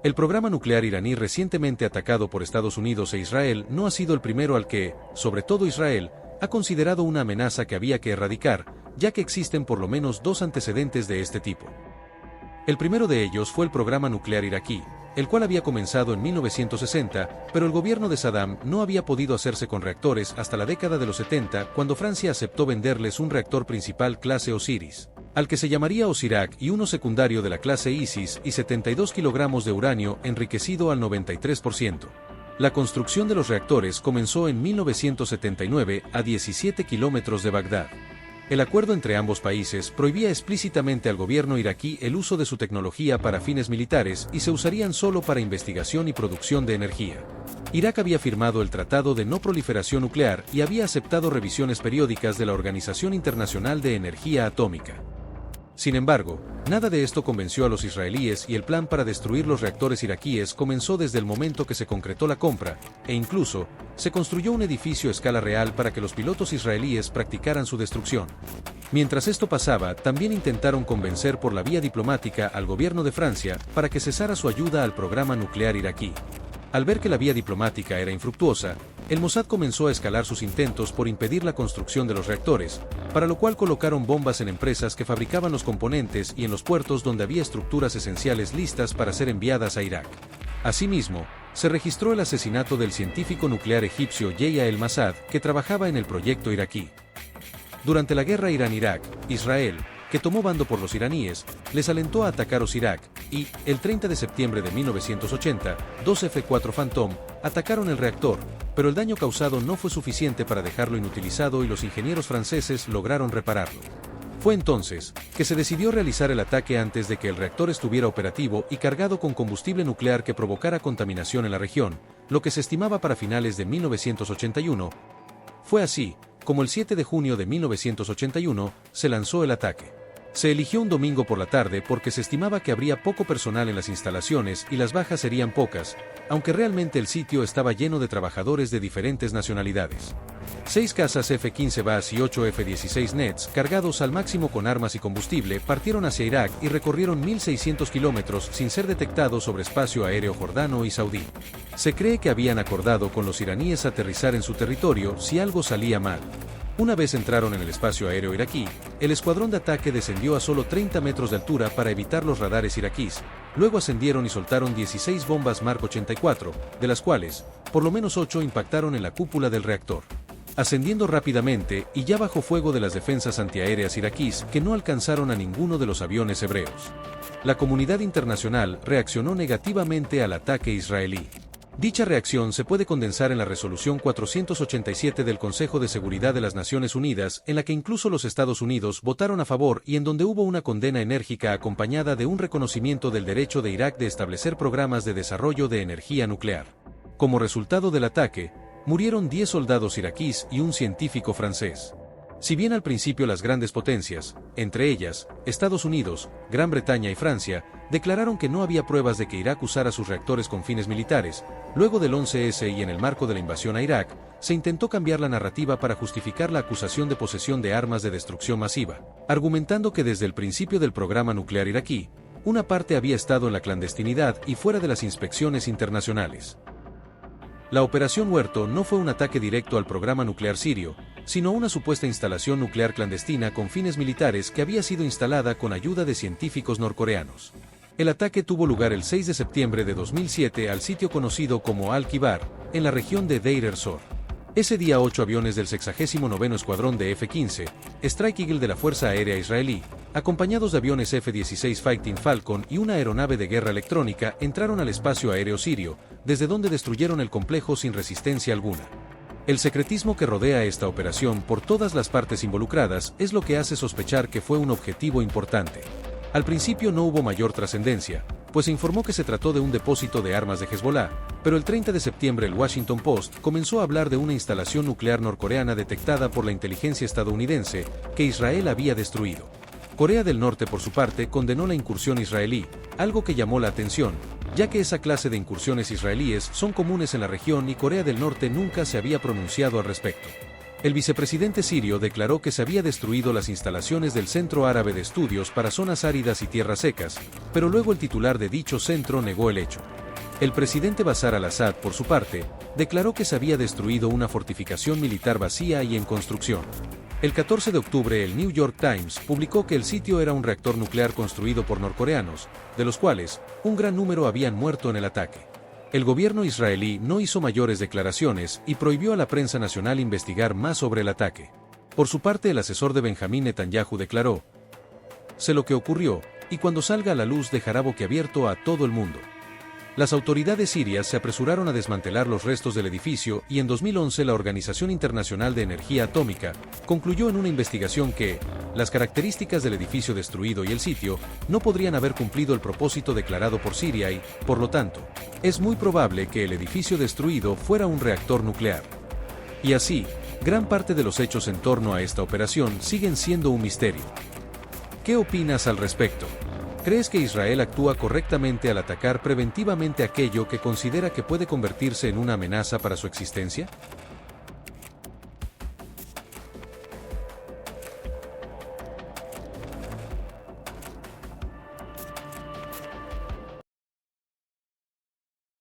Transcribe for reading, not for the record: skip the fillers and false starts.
El programa nuclear iraní recientemente atacado por Estados Unidos e Israel no ha sido el primero al que, sobre todo Israel, ha considerado una amenaza que había que erradicar, ya que existen por lo menos dos antecedentes de este tipo. El primero de ellos fue el programa nuclear iraquí, el cual había comenzado en 1960, pero el gobierno de Saddam no había podido hacerse con reactores hasta la década de los 70, cuando Francia aceptó venderles un reactor principal clase Osiris, al que se llamaría Osirak, y uno secundario de la clase Isis, y 72 kilogramos de uranio enriquecido al 93%. La construcción de los reactores comenzó en 1979 a 17 kilómetros de Bagdad. El acuerdo entre ambos países prohibía explícitamente al gobierno iraquí el uso de su tecnología para fines militares y se usarían solo para investigación y producción de energía. Irak había firmado el Tratado de No Proliferación Nuclear y había aceptado revisiones periódicas de la Organización Internacional de Energía Atómica. Sin embargo, nada de esto convenció a los israelíes y el plan para destruir los reactores iraquíes comenzó desde el momento que se concretó la compra, e incluso, se construyó un edificio a escala real para que los pilotos israelíes practicaran su destrucción. Mientras esto pasaba, también intentaron convencer por la vía diplomática al gobierno de Francia para que cesara su ayuda al programa nuclear iraquí. Al ver que la vía diplomática era infructuosa, el Mossad comenzó a escalar sus intentos por impedir la construcción de los reactores, para lo cual colocaron bombas en empresas que fabricaban los componentes y en los puertos donde había estructuras esenciales listas para ser enviadas a Irak. Asimismo, se registró el asesinato del científico nuclear egipcio Yahya el-Massad, que trabajaba en el proyecto iraquí. Durante la guerra Irán-Irak, Israel, que tomó bando por los iraníes, les alentó a atacar Osirak, y, el 30 de septiembre de 1980, dos F-4 Phantom atacaron el reactor, pero el daño causado no fue suficiente para dejarlo inutilizado y los ingenieros franceses lograron repararlo. Fue entonces que se decidió realizar el ataque antes de que el reactor estuviera operativo y cargado con combustible nuclear que provocara contaminación en la región, lo que se estimaba para finales de 1981. Fue así como el 7 de junio de 1981 se lanzó el ataque. Se eligió un domingo por la tarde porque se estimaba que habría poco personal en las instalaciones y las bajas serían pocas, aunque realmente el sitio estaba lleno de trabajadores de diferentes nacionalidades. 6 cazas F-15 BAS y 8 F-16 Nets, cargados al máximo con armas y combustible, partieron hacia Irak y recorrieron 1.600 kilómetros sin ser detectados sobre espacio aéreo jordano y saudí. Se cree que habían acordado con los iraníes aterrizar en su territorio si algo salía mal. Una vez entraron en el espacio aéreo iraquí, el escuadrón de ataque descendió a solo 30 metros de altura para evitar los radares iraquíes. Luego ascendieron y soltaron 16 bombas Mark 84, de las cuales, por lo menos 8 impactaron en la cúpula del reactor. Ascendiendo rápidamente y ya bajo fuego de las defensas antiaéreas iraquíes que no alcanzaron a ninguno de los aviones hebreos. La comunidad internacional reaccionó negativamente al ataque israelí. Dicha reacción se puede condensar en la Resolución 487 del Consejo de Seguridad de las Naciones Unidas, en la que incluso los Estados Unidos votaron a favor y en donde hubo una condena enérgica acompañada de un reconocimiento del derecho de Irak de establecer programas de desarrollo de energía nuclear. Como resultado del ataque, murieron 10 soldados iraquíes y un científico francés. Si bien al principio las grandes potencias, entre ellas, Estados Unidos, Gran Bretaña y Francia, declararon que no había pruebas de que Irak usara sus reactores con fines militares, luego del 11S y en el marco de la invasión a Irak, se intentó cambiar la narrativa para justificar la acusación de posesión de armas de destrucción masiva, argumentando que desde el principio del programa nuclear iraquí, una parte había estado en la clandestinidad y fuera de las inspecciones internacionales. La Operación Huerto no fue un ataque directo al programa nuclear sirio, sino una supuesta instalación nuclear clandestina con fines militares que había sido instalada con ayuda de científicos norcoreanos. El ataque tuvo lugar el 6 de septiembre de 2007 al sitio conocido como Al-Kibar, en la región de Deir ez-Zor. Ese día 8 aviones del 69º Escuadrón de F-15, Strike Eagle de la Fuerza Aérea Israelí, acompañados de aviones F-16 Fighting Falcon y una aeronave de guerra electrónica, entraron al espacio aéreo sirio, desde donde destruyeron el complejo sin resistencia alguna. El secretismo que rodea esta operación por todas las partes involucradas es lo que hace sospechar que fue un objetivo importante. Al principio no hubo mayor trascendencia, pues se informó que se trató de un depósito de armas de Hezbollah, pero el 30 de septiembre el Washington Post comenzó a hablar de una instalación nuclear norcoreana detectada por la inteligencia estadounidense, que Israel había destruido. Corea del Norte por su parte condenó la incursión israelí, algo que llamó la atención, ya que esa clase de incursiones israelíes son comunes en la región y Corea del Norte nunca se había pronunciado al respecto. El vicepresidente sirio declaró que se había destruido las instalaciones del Centro Árabe de Estudios para Zonas Áridas y Tierras Secas, pero luego el titular de dicho centro negó el hecho. El presidente Bashar al-Assad, por su parte, declaró que se había destruido una fortificación militar vacía y en construcción. El 14 de octubre el New York Times publicó que el sitio era un reactor nuclear construido por norcoreanos, de los cuales, un gran número habían muerto en el ataque. El gobierno israelí no hizo mayores declaraciones y prohibió a la prensa nacional investigar más sobre el ataque. Por su parte, el asesor de Benjamín Netanyahu declaró: "Sé lo que ocurrió, y cuando salga a la luz dejará boquiabierto a todo el mundo". Las autoridades sirias se apresuraron a desmantelar los restos del edificio y en 2011 la Organización Internacional de Energía Atómica concluyó en una investigación que las características del edificio destruido y el sitio no podrían haber cumplido el propósito declarado por Siria y, por lo tanto, es muy probable que el edificio destruido fuera un reactor nuclear. Y así, gran parte de los hechos en torno a esta operación siguen siendo un misterio. ¿Qué opinas al respecto? ¿Crees que Israel actúa correctamente al atacar preventivamente aquello que considera que puede convertirse en una amenaza para su existencia?